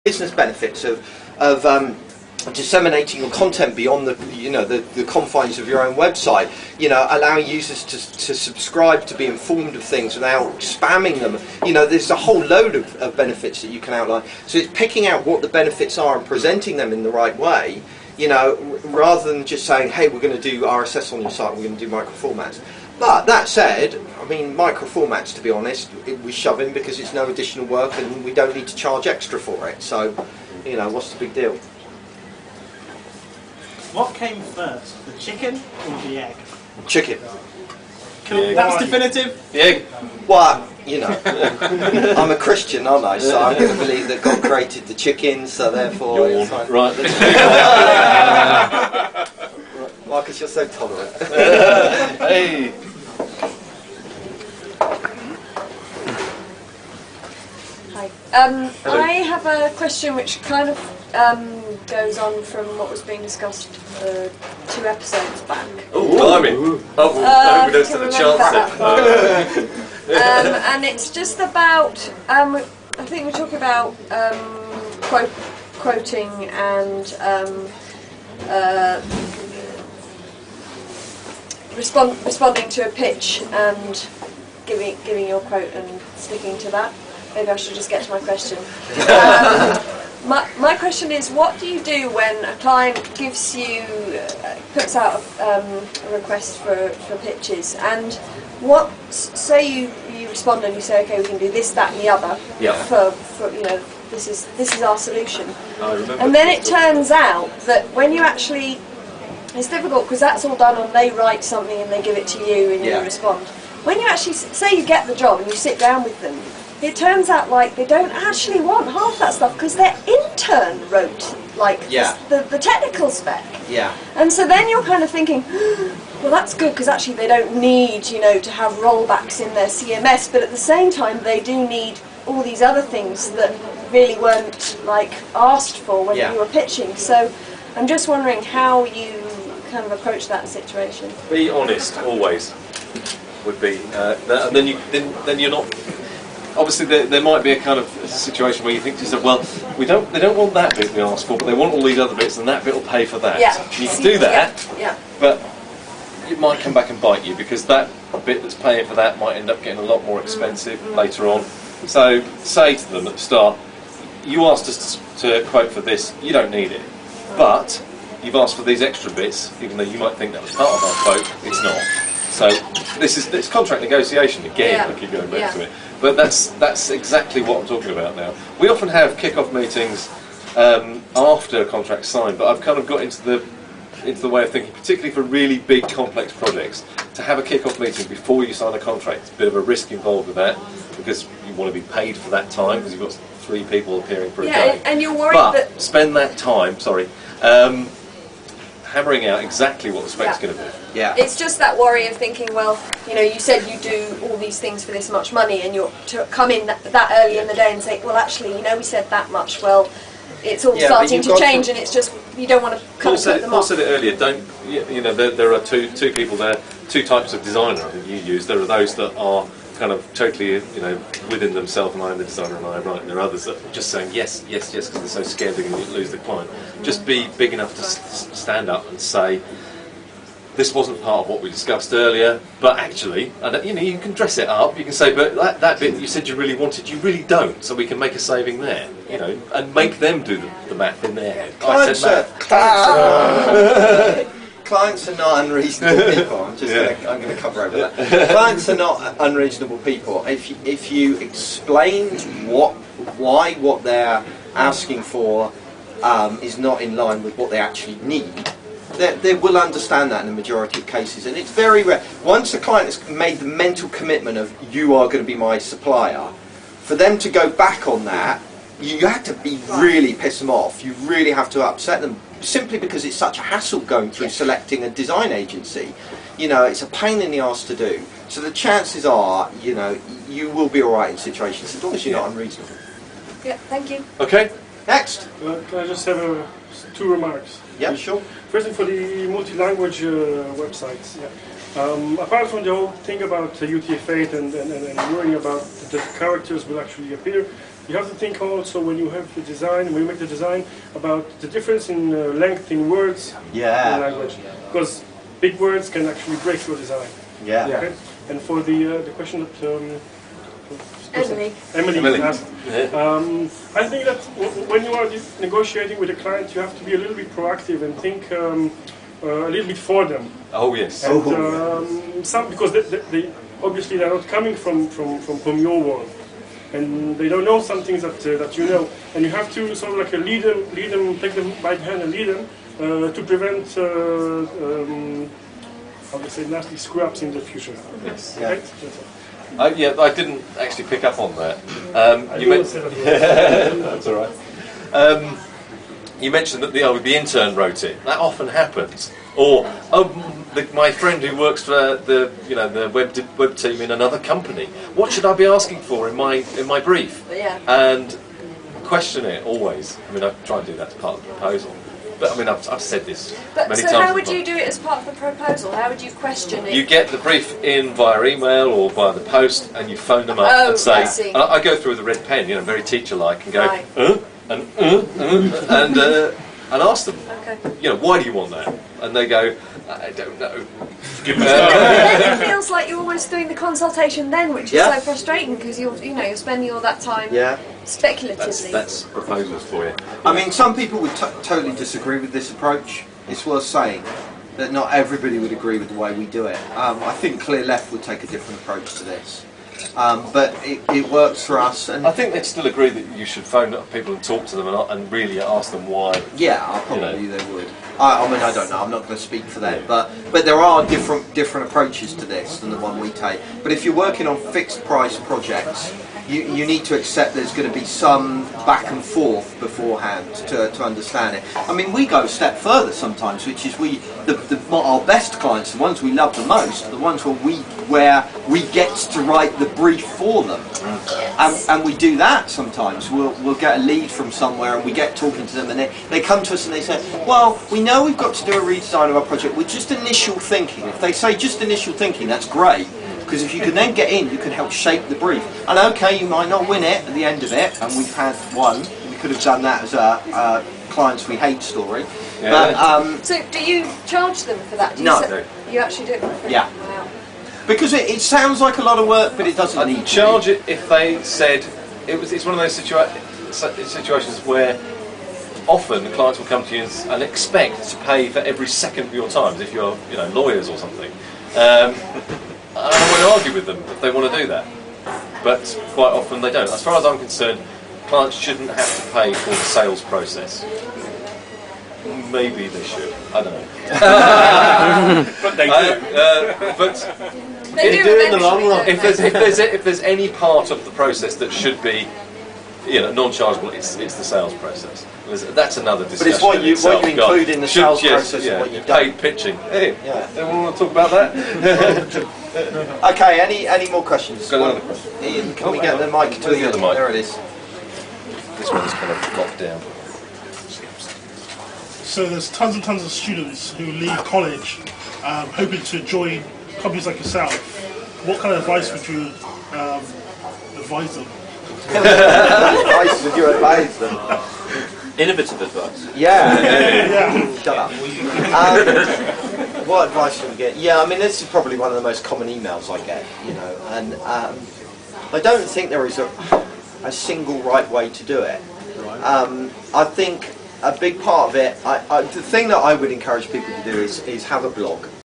business benefits of disseminating your content beyond the confines of your own website, allowing users to subscribe, to be informed of things without spamming them. There's a whole load of benefits that you can outline. So it's picking out what the benefits are and presenting them in the right way, rather than just saying, hey, we're going to do RSS on your site, we're going to do microformats. But that said, I mean, microformats, to be honest, we shove in because it's no additional work and we don't need to charge extra for it. So, what's the big deal? What came first, the chicken or the egg? Chicken. Cool. That's definitive? The egg. Well, I'm a Christian, aren't I? So I'm going to believe that God created the chicken, so therefore... You're right. Marcus, you're so tolerant. Hey. Hi. I have a question which kind of goes on from what was being discussed 2 episodes back. Oh, blimey. I hope we don't stand a chance then. And it's just about, I think we're talking about quoting and responding to a pitch and giving your quote and sticking to that. Maybe I should just get to my question. My question is, what do you do when a client gives you, puts out a request for pitches, and say you respond and you say, okay, we can do this, that, and the other. Yeah. For this is our solution. I remember. And then it turns out that when you actually, it's difficult because that's all done and they write something and they give it to you and you respond. When you actually say you get the job and you sit down with them, it turns out like they don't actually want half that stuff because their intern wrote the technical spec. Yeah. And so then you're kind of thinking, well, that's good because actually they don't need, to have rollbacks in their CMS, but at the same time they do need all these other things that really weren't asked for when you were pitching. So I'm just wondering how you kind of approach that situation. Be honest, always. Would be, and then you're not. Obviously, there might be a kind of situation where you think to yourself, well, they don't want that bit we asked for, but they want all these other bits, and that bit will pay for that. Yeah. You can do that, yeah. But it might come back and bite you because that bit that's paying for that might end up getting a lot more expensive later on. So say to them at the start, you asked us to quote for this, you don't need it, but you've asked for these extra bits, even though you might think that was part of our quote, it's not. So it's contract negotiation again. I keep going back to it, but that's exactly what I'm talking about now. We often have kick-off meetings after a contract's signed, but I've kind of got into the way of thinking, particularly for really big, complex projects, to have a kick-off meeting before you sign a contract. It's a bit of a risk involved with that because you want to be paid for that time because you've got 3 people appearing for a day. And you're worried but spend that time. Hammering out exactly what the spec's going to be. Yeah. It's just that worry of thinking, well, you said you do all these things for this much money, and you're to come in that early in the day and say, well, actually, we said that much. Well, it's all starting to change, and it's just you don't want to cut them off. Paul said it earlier. There are two people there, 2 types of designer. I think you use. There are those that are kind of totally, within themselves, and I am the designer and I am right. And there are others that are just saying yes, yes, yes, because they're so scared they're going to lose the client. Just be big enough to stand up and say, this wasn't part of what we discussed earlier, but actually, and you can dress it up. You can say, but that bit that you said you really wanted, you really don't. So we can make a saving there, and make them do the math in their head. Clients are not unreasonable people. I'm going to cover over that. Clients are not unreasonable people. If you explained why what they're asking for is not in line with what they actually need, they will understand that in the majority of cases. And it's very rare. Once a client has made the mental commitment of you are going to be my supplier, for them to go back on that, you have to be really piss them off. You really have to upset them, simply because it's such a hassle going through selecting a design agency. It's a pain in the arse to do. So the chances are, you will be all right in situations as long as you're not unreasonable. Yeah, thank you. Okay. Next. Can I just have 2 remarks? Yeah, sure. First, for the multi-language websites. Apart from the whole thing about UTF-8 and worrying about the characters will actually appear, you have to think also when you have the design, when you make the design, about the difference in length in words in language. Because big words can actually break your design. Okay? And for the question that Emily asked, I think that when you are negotiating with a client, you have to be a little bit proactive and think a little bit for them. Oh yes. And, because they obviously they're not coming from your world, and they don't know some things that you know, and you have to sort of like lead them, take them by the hand and lead them to prevent how to say nasty screw-ups in the future. Yes. Right? Yeah, I didn't actually pick up on that. You that's all right. You mentioned that the intern wrote it. That often happens. Or my friend who works for the web team in another company. What should I be asking for in my brief? Yeah. And question it always. I mean, I try and do that as part of the proposal. But I mean, I've said this many times. So how would you do it as part of the proposal? How would you question it? You get the brief in via email or via the post, and you phone them up and say. I go through with a red pen, very teacher-like, and go and ask them. Okay. Why do you want that? And they go, I don't know. Then it feels like you're almost doing the consultation then, which is so frustrating because you're spending all that time speculatively. That's proposals for you. I mean, some people would totally disagree with this approach. It's worth saying that not everybody would agree with the way we do it. I think Clear Left would take a different approach to this. But it works for us. And I think they'd still agree that you should phone up people and talk to them and really ask them why. Yeah, probably they would. I mean, I don't know. I'm not going to speak for them, but there are different approaches to this than the one we take. But if you're working on fixed price projects, you need to accept there's going to be some back and forth beforehand to understand it. I mean, we go a step further sometimes, which is our best clients, the ones we love the most, are the ones where we get to write the brief for them, and we do that sometimes. We'll get a lead from somewhere and we get talking to them, and they come to us and they say, well, we know we've got to do a redesign of our project with just initial thinking. If they say just initial thinking, that's great. Because if you can then get in, you can help shape the brief. And okay, you might not win it at the end of it, and we've had one. We could have done that as a clients we hate story. Yeah. But, so do you charge them for that? No. You actually do? Yeah. Wow. Because it sounds like a lot of work, but it doesn't need to charge it if they said it's one of those situations where often the clients will come to you and expect to pay for every second of your time, as if you're lawyers or something. I won't argue with them if they want to do that, but quite often they don't. As far as I'm concerned, clients shouldn't have to pay for the sales process. Maybe they should. I don't know. But they do. But They do in the long run. if there's any part of the process that should be non-chargeable, it's the sales process. That's another discussion. But it's what you include in the sales process and what you don't. Paid pitching. Hey, anyone want to talk about that? Okay, any more questions? Got another question. Ian, can we get the mic to you? There it is. This one's kind of locked down. So there's tons and tons of students who leave college hoping to join companies like yourself. What kind of advice would you advise them? Advice would you advise them? Innovative advice. Yeah. Shut up. What advice do we get? Yeah, I mean, this is probably one of the most common emails I get, and I don't think there is a single right way to do it. I think a big part of it, the thing that I would encourage people to do is have a blog.